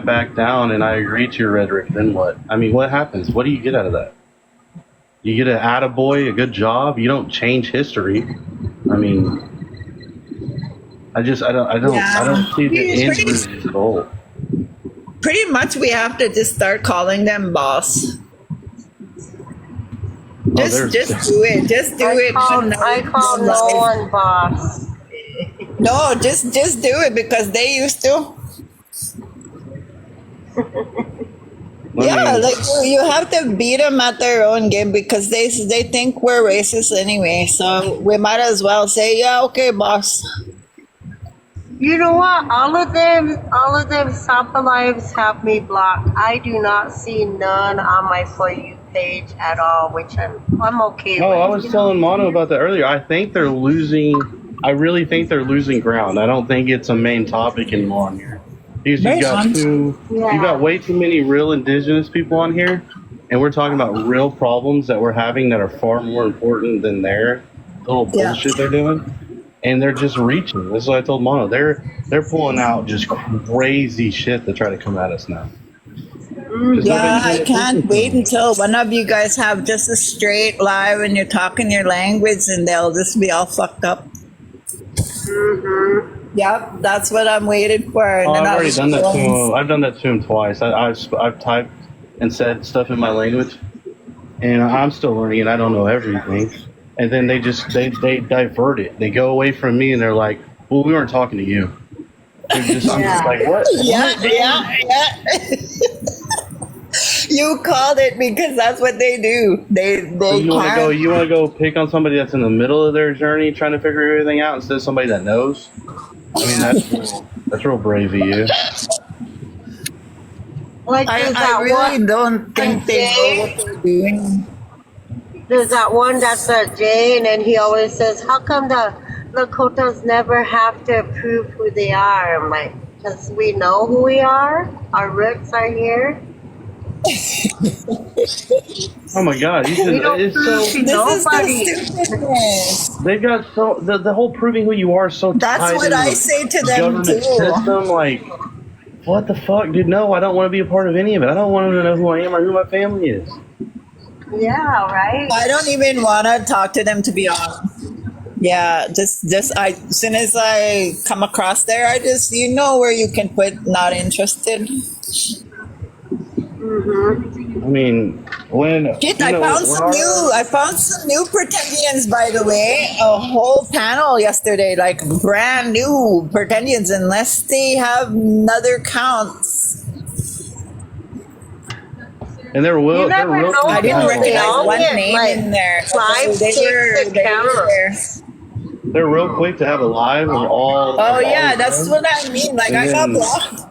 back down and I agree to your rhetoric, then what? I mean, what happens? What do you get out of that? You get an attaboy, a good job. You don't change history. I mean, I don't see the end result. Pretty much, we have to just start calling them boss. Just do it. Just do it. I call no one boss. No, just do it because they used to. Yeah, like you have to beat them at their own game because they think we're racist anyway. So we might as well say, yeah, okay, boss. You know what? All of them Sapa lives have me blocked. I do not see none on my For You page at all, which I'm okay with. I was telling Mono about that earlier. I think they're losing. I really think they're losing ground. I don't think it's a main topic anymore on here. Because you got way too many real indigenous people on here, and we're talking about real problems that we're having that are far more important than their little bullshit they're doing. And they're just reaching. This is what I told Mono. They're pulling out just crazy shit to try to come at us now. Yeah, I can't wait until one of you guys have just a straight live and you're talking your language and they'll just be all fucked up. Mm-hmm. Yep, that's what I'm waiting for. And I've already done that to him. I've done that to him twice. I've typed and said stuff in my language, and I'm still learning and I don't know everything. And then they divert it. They go away from me and they're like, "Well, we weren't talking to you." I'm just like, "What?" Yeah. You called it because that's what they do. You want to go pick on somebody that's in the middle of their journey trying to figure everything out instead of somebody that knows. I mean, that's real brave of you. Like, I really don't think they know what they're doing. There's that one that's a Jane, and he always says, "How come the Lakotas never have to prove who they are?" I'm like, because we know who we are. Our roots are here. Oh my God! They've got the whole proving who you are is so. That's what I say to them government too. System, like, what the fuck, dude? No, I don't want to be a part of any of it. I don't want them to know who I am or who my family is. Yeah, right. I don't even want to talk to them, to be honest. Yeah, just as soon as I come across there, I just where you can put not interested. Mm-hmm. I mean, I found some new pretendians, by the way. A whole panel yesterday, like brand new pretendians, unless they have another counts. And they're real. I didn't recognize one name in there. They're real quick to have a live of all. Oh yeah, that's what I mean. Like, I got blocked.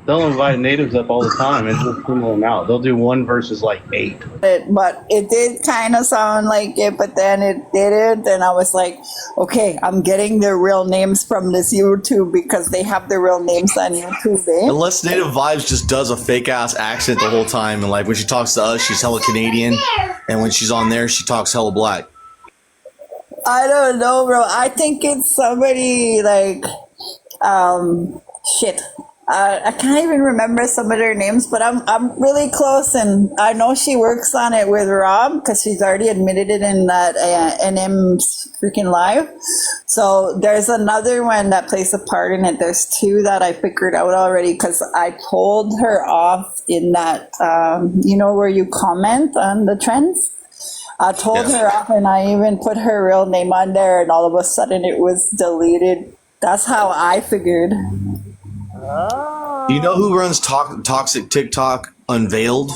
They'll invite natives up all the time and just pull them out. They'll do one versus like 8. But it did kind of sound like it, but then it didn't. And I was like, okay, I'm getting their real names from this YouTube because they have their real names on YouTube. Unless NativeVibez just does a fake ass accent the whole time, and like when she talks to us, she's hella Canadian, and when she's on there, she talks hella black. I don't know, bro. I think it's somebody like, shit. I can't even remember some of their names, but I'm really close, and I know she works on it with Rob because she's already admitted it in that NM's freaking live. So there's another one that plays a part in it. There's 2 that I figured out already because I told her off in that, where you comment on the trends. I told her off, and I even put her real name on there, and all of a sudden it was deleted. That's how I figured. Do you know who runs Toxic TikTok Unveiled?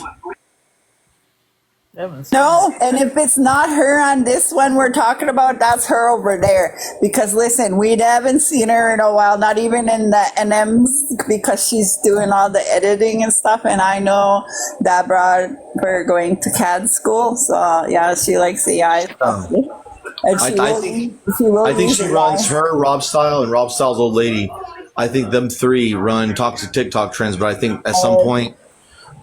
No, and if it's not her on this one we're talking about, that's her over there. Because listen, we haven't seen her in a while, not even in the NMs, because she's doing all the editing and stuff. And I know that brought her going to CAD school, so yeah, she likes AI stuff. And I think she runs her, Rob Style, and Rob Style's old lady. I think them 3 run Toxic TikTok trends, but I think at some point,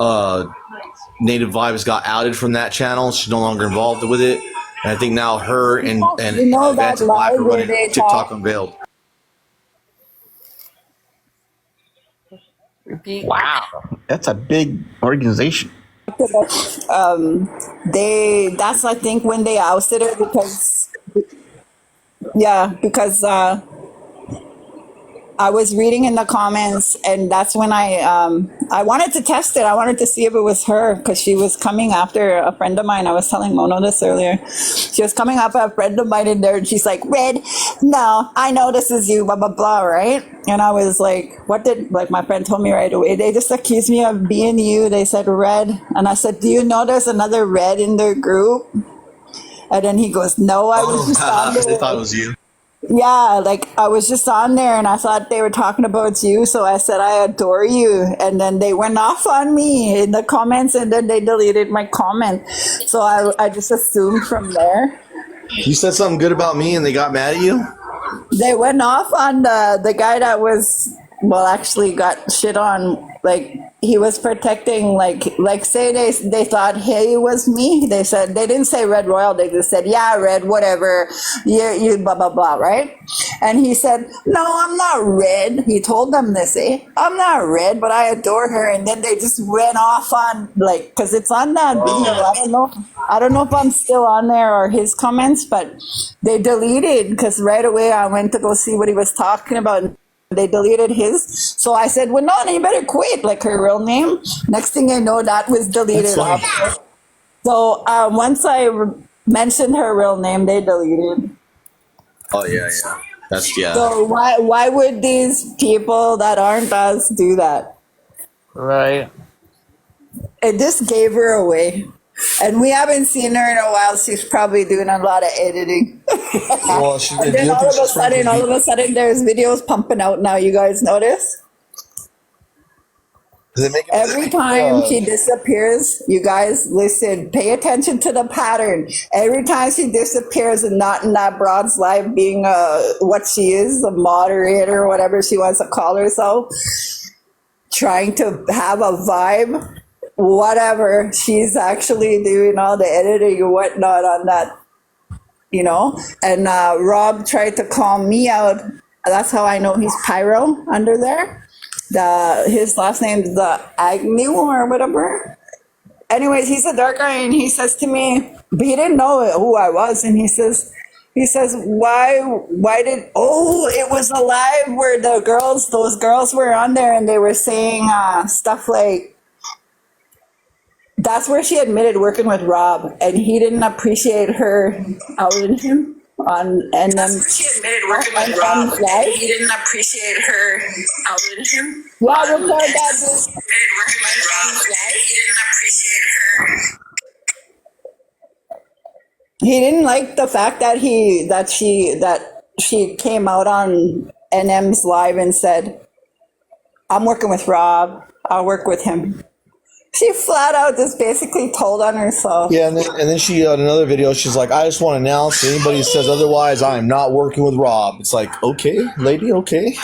NativeVibez got outed from that channel. She's no longer involved with it, and I think now her and Vance and Black are running TikTok Unveiled. Repeat. Wow, that's a big organization. That's I think when they ousted her because I was reading in the comments, and that's when I wanted to test it. I wanted to see if it was her because she was coming after a friend of mine. I was telling Mono this earlier. She was coming after a friend of mine in there, and she's like, "Red, no, I know this is you, blah blah blah, right?" And I was like, "What did like my friend told me right away? They just accused me of being you. They said Red, and I said, do you know there's another Red in their group?" And then he goes, "No, I was just on They there." thought it was you. Yeah, like I was just on there and I thought they were talking about you. So I said, "I adore you." And then they went off on me in the comments and then they deleted my comment. So I just assumed from there. You said something good about me and they got mad at you? They went off on the guy that was, well, actually got shit on. Like he was protecting, like say they thought he was me. They said, they didn't say Red Royal. They just said, "Yeah, Red, whatever. You blah blah blah," right? And he said, "No, I'm not Red." He told them this, "I'm not Red, but I adore her." And then they just went off on like, cause it's on that video. I don't know if I'm still on there or his comments, but they deleted because right away I went to go see what he was talking about. They deleted his. So I said, "Well, no, you better quit," like her real name. Next thing I know, that was deleted. So once I mentioned her real name, they deleted. Oh yeah. That's So why would these people that aren't us do that? Right. It just gave her away. And we haven't seen her in a while. She's probably doing a lot of editing. Well, And then all of a sudden, there's videos pumping out now. You guys notice? Every time she disappears, you guys listen, pay attention to the pattern. Every time she disappears and not in that broad's life being what she is, a moderator or whatever she wants to call herself, trying to have a vibe, whatever, she's actually doing all the editing and whatnot on that, and Rob tried to call me out. That's how I know he's Pyro under there. His last name is Agnew or whatever. Anyways, he's a dark guy and he says to me, but he didn't know who I was, and he says why did it was a live where those girls were on there and they were saying stuff like, that's where she admitted working with Rob, and he didn't appreciate her outing him and then she admitted working with Rob, and he didn't appreciate her outing him. Yeah, record that. Working with Rob, he didn't appreciate her. He didn't like the fact that she came out on NM's live and said, "I'm working with Rob. I'll work with him." She flat out just basically told on herself. Yeah, and then she on another video, she's like, "I just want to announce anybody who says otherwise, I am not working with Rob." It's like, okay, lady, okay.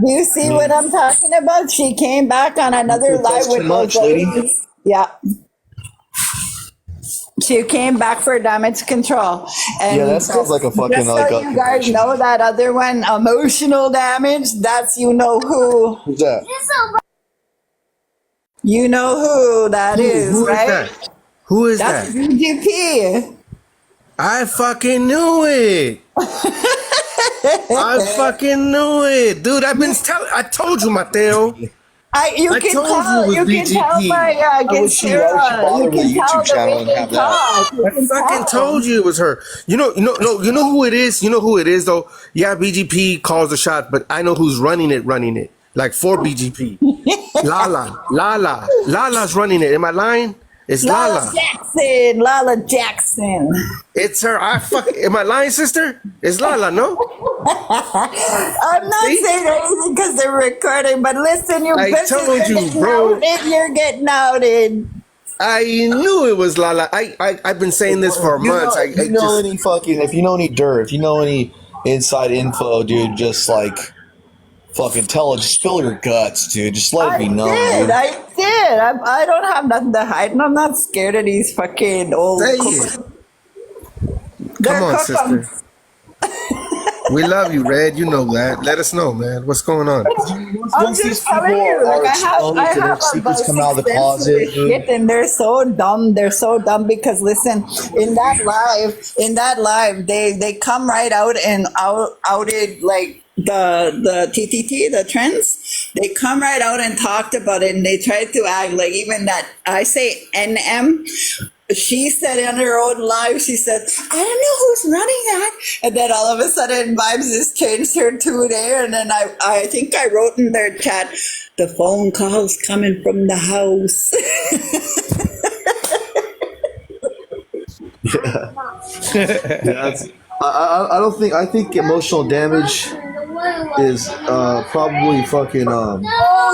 Do you see what I'm talking about? She came back on another live with much, lady. Yeah. She came back for damage control. And yeah, that sounds like a fucking just so you guys know that other one, emotional damage, that's you know who. Who's that? You know who that is, who right? Is that? Who is That's that? BGP. I fucking knew it. I fucking knew it, dude. I told you, Mateo. You can tell by Sarah. You can tell the way they talk. I fucking told you it was her. You know who it is. You know who it is, though. Yeah, BGP calls the shot, but I know who's running it. Like for BGP. Lala's running it. Am I lying? It's Lala. Lala Jackson. It's her. Am I lying, sister? It's Lala, no? I'm not saying anything because they're recording, but listen, I told you, bro. You're getting outed. I knew it was Lala. I've been saying this for months. If you know any dirt, if you know any inside info, dude, just like fucking tell it. Just spill your guts, dude. Just let it be known. I did. I don't have nothing to hide, and I'm not scared of these fucking old. Come on, sister. We love you, Red. You know that. Let us know, man. What's going on? I'm Once just these telling people you, like are I have exposed and their secrets about come out of the 6 cents of this closet, shit, and they're so dumb. They're so dumb because listen, in that live, they come right out and outed like the TTT, the trends. They come right out and talked about it, and they tried to act like even that I say NM. She said on her own live, she said, I don't know who's running that. And then all of a sudden, Vibes just changed her to there. And then I think I wrote in their chat, the phone call's coming from the house. That's, I don't think, I think emotional damage is probably fucking Oh,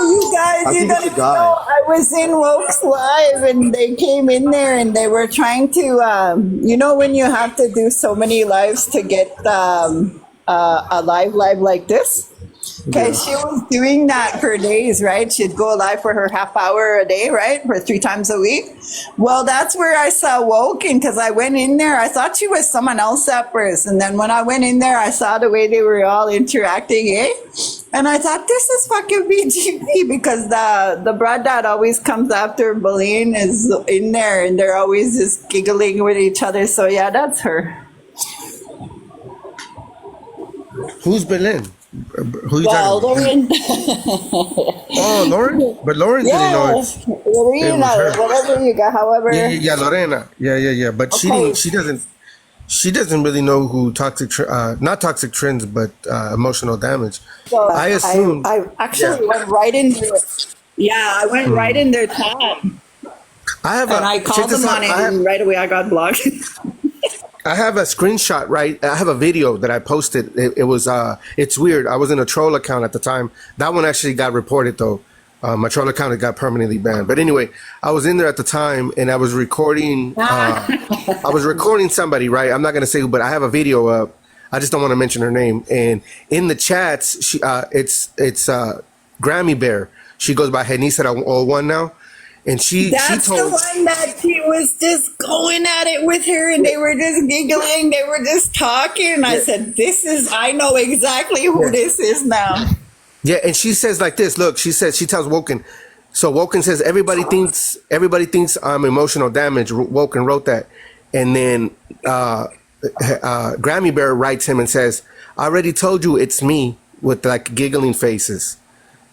you guys, I you think don't it's a even guy. know. I was in Woke's live and they came in there and they were trying to, you know, when you have to do so many lives to get a live like this? Okay, she was doing that for days, right? She'd go live for her half hour a day, right? For 3 times a week. Well, that's where I saw Woken because I went in there. I thought she was someone else at first. And then when I went in there, I saw the way they were all interacting, eh? And I thought, this is fucking BGP because the broad dad always comes after Boleyn is in there and they're always just giggling with each other. So yeah, that's her. Who's Belen? Who you Well, talking about? Lauren, Oh, Lauren? But Lauren didn't know yeah, it. Lorena, her. whatever you got, however. Yeah, Lorena. Yeah. But Okay. she doesn't really know who not toxic trends, but emotional damage. So I assume. I actually went right in there. Yeah, I went right in their chat I have and I check called this them out. on it and right away I got blocked. I have a screenshot, right? I have a video that I posted. It was, it's weird. I was in a troll account at the time. That one actually got reported though. My troll account got permanently banned. But anyway, I was in there at the time and I was recording, somebody, right? I'm not going to say who, but I have a video up. I just don't want to mention her name. And in the chats, it's Grammy Bear. She goes by Henisa01 now. And That's she told the one that she was just going at it with her and they were just giggling. They were just talking. I said, I know exactly who this is now. Yeah, and she says like this. Look, she tells Woken. So Woken says everybody thinks I'm emotional damage. Woken wrote that, and then Grammy Bear writes him and says, "I already told you it's me," with like giggling faces.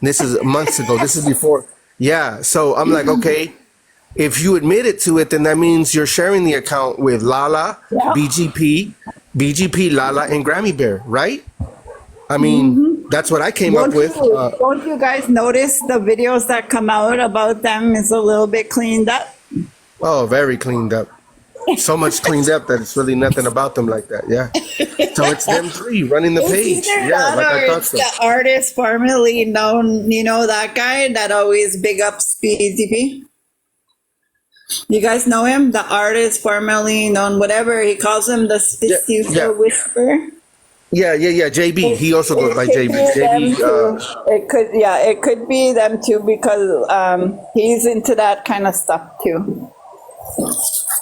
This is months ago. This is before. Yeah, so I'm like, okay, if you admitted to it, then that means you're sharing the account with Lala, Yeah. BGP, Lala, and Grammy Bear, right? I mean, that's what I came up with. Don't you guys notice the videos that come out about them is a little bit cleaned up? Oh, very cleaned up. So much cleaned up that it's really nothing about them like that. Yeah. So it's them 3 running the page. It's either Yeah, that like or I thought it's so. the artist formerly known, you know, that guy that always big ups BDP. You guys know him? The artist formerly known, whatever he calls him, the Yeah. whisper. Yeah. JB. He also goes by It could JB. be them JB. too. It could be them too because he's into that kind of stuff too.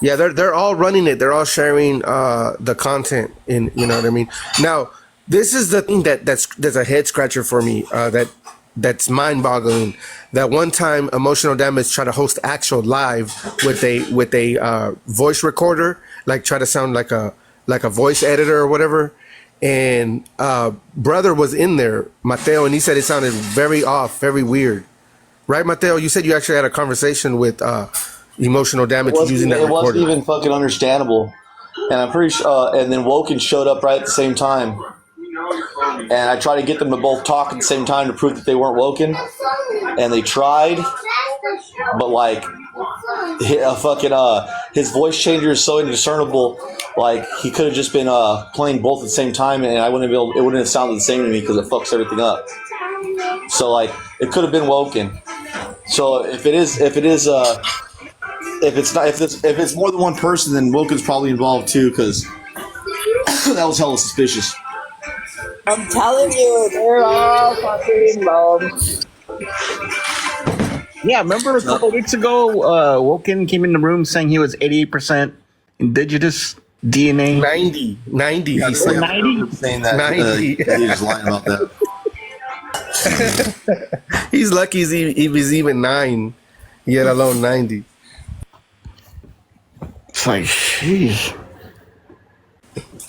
Yeah, they're all running it. They're all sharing the content in, you know what I mean? Now, this is the thing that's a head scratcher for me, that's mind-boggling. That one time Emotional Damage tried to host actual live with a voice recorder, like try to sound like a voice editor or whatever. And brother was in there, Mateo, and he said it sounded very off, very weird. Right, Mateo? You said you actually had a conversation with Emotional Damage using that it wasn't recorder. even fucking understandable. And I'm pretty sure, and then Woken showed up right at the same time. And I tried to get them to both talk at the same time to prove that they weren't Woken. And they tried, but like, his voice changer is so indiscernible. Like, he could have just been playing both at the same time, and it wouldn't have sounded the same to me because it fucks everything up. So like, it could have been Woken. So if it's more than one person, then Woken's probably involved too, because that was hella suspicious. I'm telling you, they're all fucking involved. Yeah, remember a couple weeks ago, Woken came in the room saying he was 88% indigenous. DNA. 90. He He's said. saying that 90. he's just lying about that. He's lucky he was even 9, yet alone 90. It's like, jeez.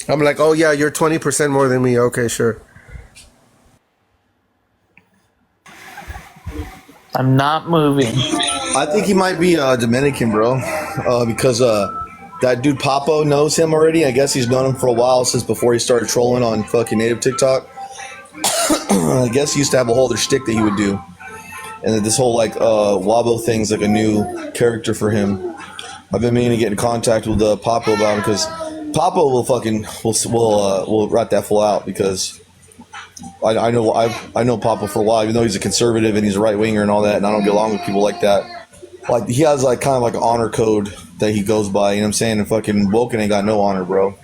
I'm like, oh yeah, you're 20% more than me. Okay, sure. I'm not moving. I think he might be Dominican, bro, because that dude Papo knows him already. I guess he's known him for a while, since before he started trolling on fucking native TikTok. I guess he used to have a whole other shtick that he would do, and that this whole like Wabo thing's like a new character for him. I've been meaning to get in contact with Papo about him, because Papo will rat that fool out, because I know Papo for a while, even though he's a conservative and he's a right winger and all that, and I don't get along with people like that. Like, he has like kind of like an honor code that he goes by, you know what I'm saying? And fucking Woken ain't got no honor, bro.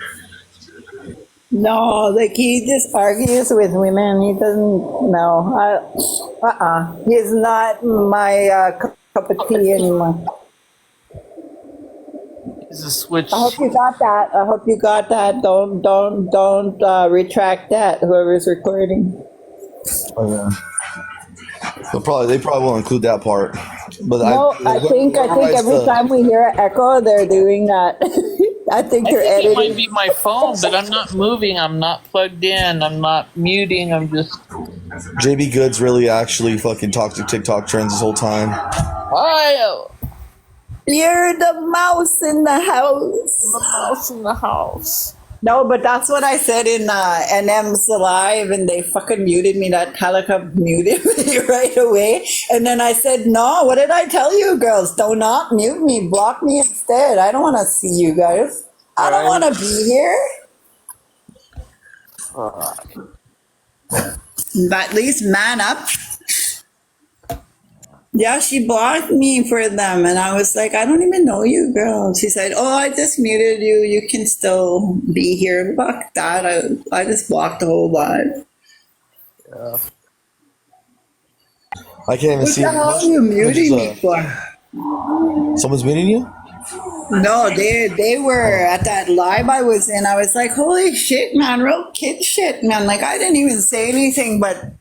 No, like he just argues with women. He doesn't know. He's not my cup of tea anymore. It's a switch. I hope you got that. Don't retract that. Whoever's recording. Oh yeah. They probably won't include that part. But No, I think every time we hear an echo, they're doing that. I think they're It editing. might be my phone, but I'm not moving. I'm not plugged in. I'm not muting. I'm just. JB Goods really actually fucking talked to TikTok trends this whole time. Hi, You're the mouse in the house. the mouse in the house. No, but that's what I said in NM's live, and they fucking muted me. That Calicut muted me right away. And then I said, no, what did I tell you girls? Do not mute me. Block me instead. I don't want to see you guys. I don't want to be here. But at least man up. Yeah, she blocked me for them, and I was like, I don't even know you, girl. She said, oh, I just muted you. You can still be here. Fuck that. I just blocked the whole live. Yeah. I can't even What see. the hell are you muting me for? Someone's muting you? No, they were at that live I was in. I was like, holy shit, man, real kid shit, man. Like, I didn't even say anything, but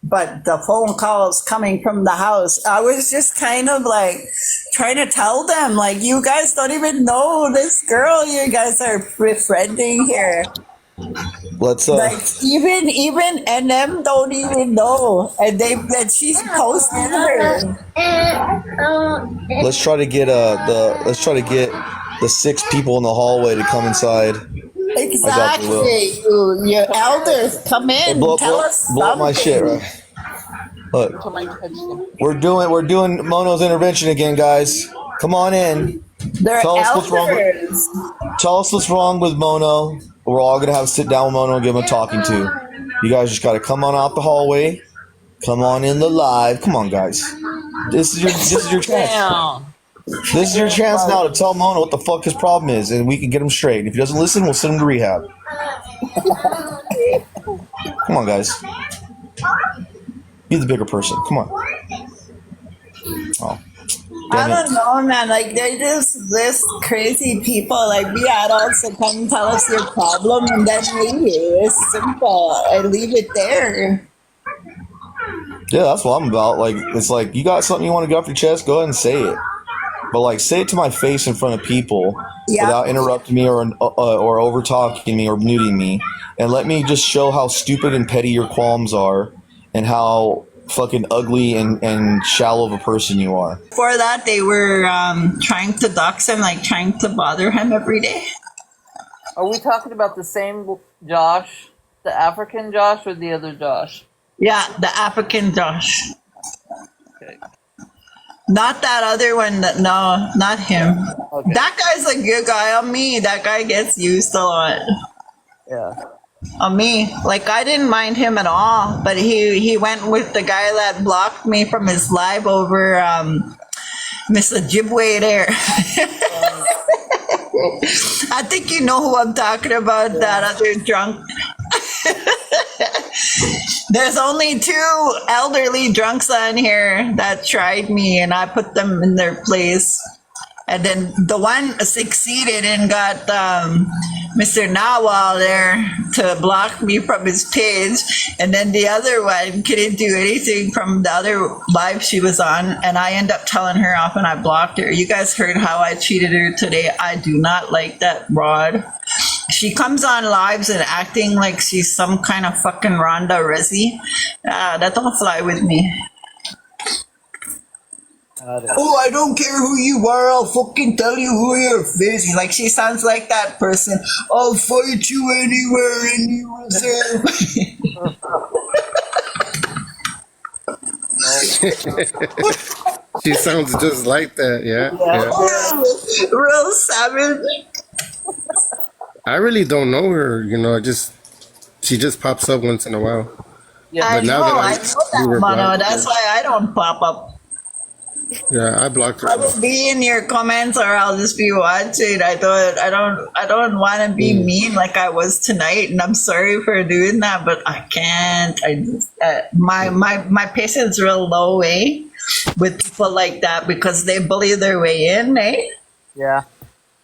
the phone calls coming from the house. I was just kind of like trying to tell them, like, you guys don't even know this girl you guys are befriending here. Let's Like, even NM don't even know, and she's posting her. let's try to get the 6 people in the hallway to come inside. Exactly, you elders, come in, tell us blow up my something. shit, right? Look, we're doing Mono's intervention again, guys. Come on in. They're Tell us what's wrong elders. Tell us what's wrong with Mono. We're all gonna have to sit down with Mono and give him a talking to. You guys just gotta come on out the hallway. Come on in the live. Come on, guys. This is your chance. Damn. This is your chance now to tell Mono what the fuck his problem is, and we can get him straight. And if he doesn't listen, we'll send him to rehab. Come on, guys. Be the bigger person. Come on. Oh. I don't know, man. Like, they're just this crazy people. Like, we adults that come and tell us your problem and then leave you. It's simple. I leave it there. Yeah, that's what I'm about. Like, it's like, you got something you want to get off your chest, go ahead and say it. But like, say it to my face in front of people without interrupting me or over talking me or muting me, and let me just show how stupid and petty your qualms are, and how fucking ugly and shallow of a person you are. Before that, they were trying to dox him, like trying to bother him every day. Are we talking about the same Josh, the African Josh, or the other Josh? Yeah, the African Josh. Okay. Not that other one. No, not him. Okay. That guy's a good guy. On me, that guy gets used a lot. Yeah. On me, like, I didn't mind him at all, but he went with the guy that blocked me from his live over Mr. Jibway there. I think you know who I'm talking about, that other drunk. There's only 2 elderly drunks on here that tried me, and I put them in their place. And then the one succeeded and got Mr. Nawal there to block me from his page, and then the other one couldn't do anything from the other live she was on, and I end up telling her off and I blocked her. You guys heard how I treated her today. I do not like that broad. She comes on lives and acting like she's some kind of fucking Rhonda Rezzy. That don't fly with me. Oh, I don't care who you are. I'll fucking tell you who you're facing. Like, she sounds like that person. I'll fight you anywhere and you reserve. She sounds just like that. Yeah. Real savage. I really don't know her. You know, she just pops up once in a while. Yeah. I But now know, that I know that, Mono. That's why I don't pop up. Yeah, I blocked her. I will be in your comments, or I'll just be watching. I don't want to be mean like I was tonight, and I'm sorry for doing that, but I can't. I just my patience real low, with people like that because they bully their way in, Yeah.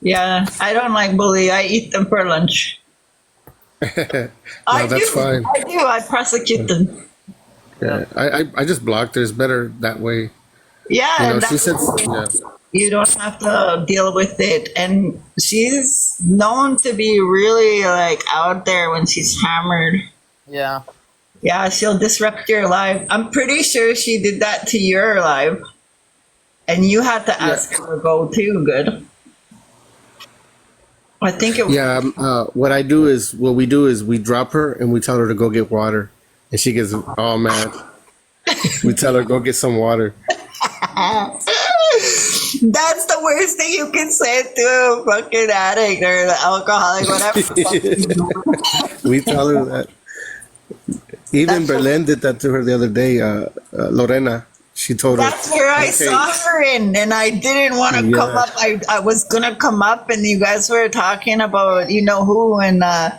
Yeah, I don't like bully. I eat them for lunch. That's fine. I do. I prosecute them. Yeah, I just blocked her. It's better that way. Yeah, You know, and she said, you don't have to deal with it. And she's known to be really like out there when she's hammered. Yeah. Yeah, she'll disrupt your life. I'm pretty sure she did that to your life. And you had to ask her to go too, good. I think it was. yeah. What we do is we drop her and we tell her to go get water, and she gets all mad. We tell her go get some water. That's the worst thing you can say to a fucking addict or the alcoholic, whatever. We tell her that. Even Berlin did that to her the other day. Lorena, she told her. That's where I saw her in, and I didn't want to come up. I was gonna come up, and you guys were talking about you know who, and I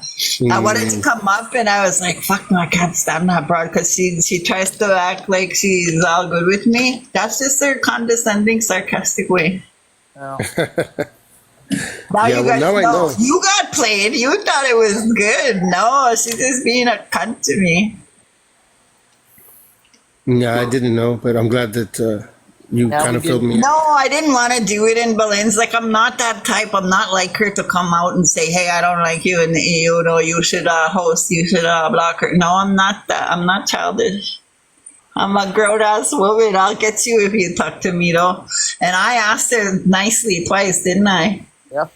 wanted to come up, and I was like, "Fuck no, I can't stand that broad," because she tries to act like she's all good with me. That's just her condescending, sarcastic way. Oh. Now Yeah, you well, guys now I know. You got played. You thought it was good. No, she's just being a cunt to me. Yeah, I didn't know, but I'm glad that you Now kind we of filled do. me. No, I didn't want to do it in Berlin's. Like, I'm not that type. I'm not like her to come out and say, hey, I don't like you, and you know, you should host, you should block her. No, I'm not that. I'm not childish. I'm a grown-ass woman. I'll get you if you talk to me, though. And I asked her nicely twice, didn't I? Yep.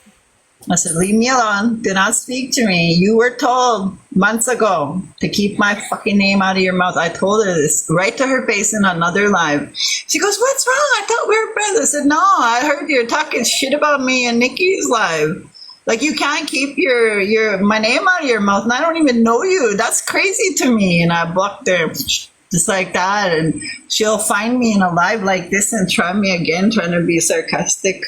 I said, leave me alone. Do not speak to me. You were told months ago to keep my fucking name out of your mouth. I told her this right to her face in another live. She goes, what's wrong? I thought we were friends. I said, no, I heard you're talking shit about me in Nikki's live. Like, you can't keep my name out of your mouth, and I don't even know you. That's crazy to me. And I blocked her just like that. And she'll find me in a live like this and try me again, trying to be sarcastic.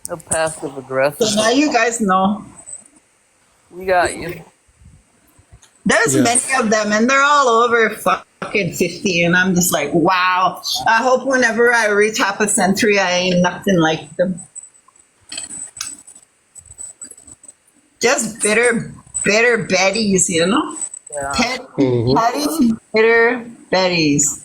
No passive aggressive. So now you guys know. We got you. There's many of them, and they're all over fucking 50, and I'm just like, wow. I hope whenever I reach half a century, I ain't nothing like them. Just bitter Betties, you know? Yeah. Petty, bitter Betties.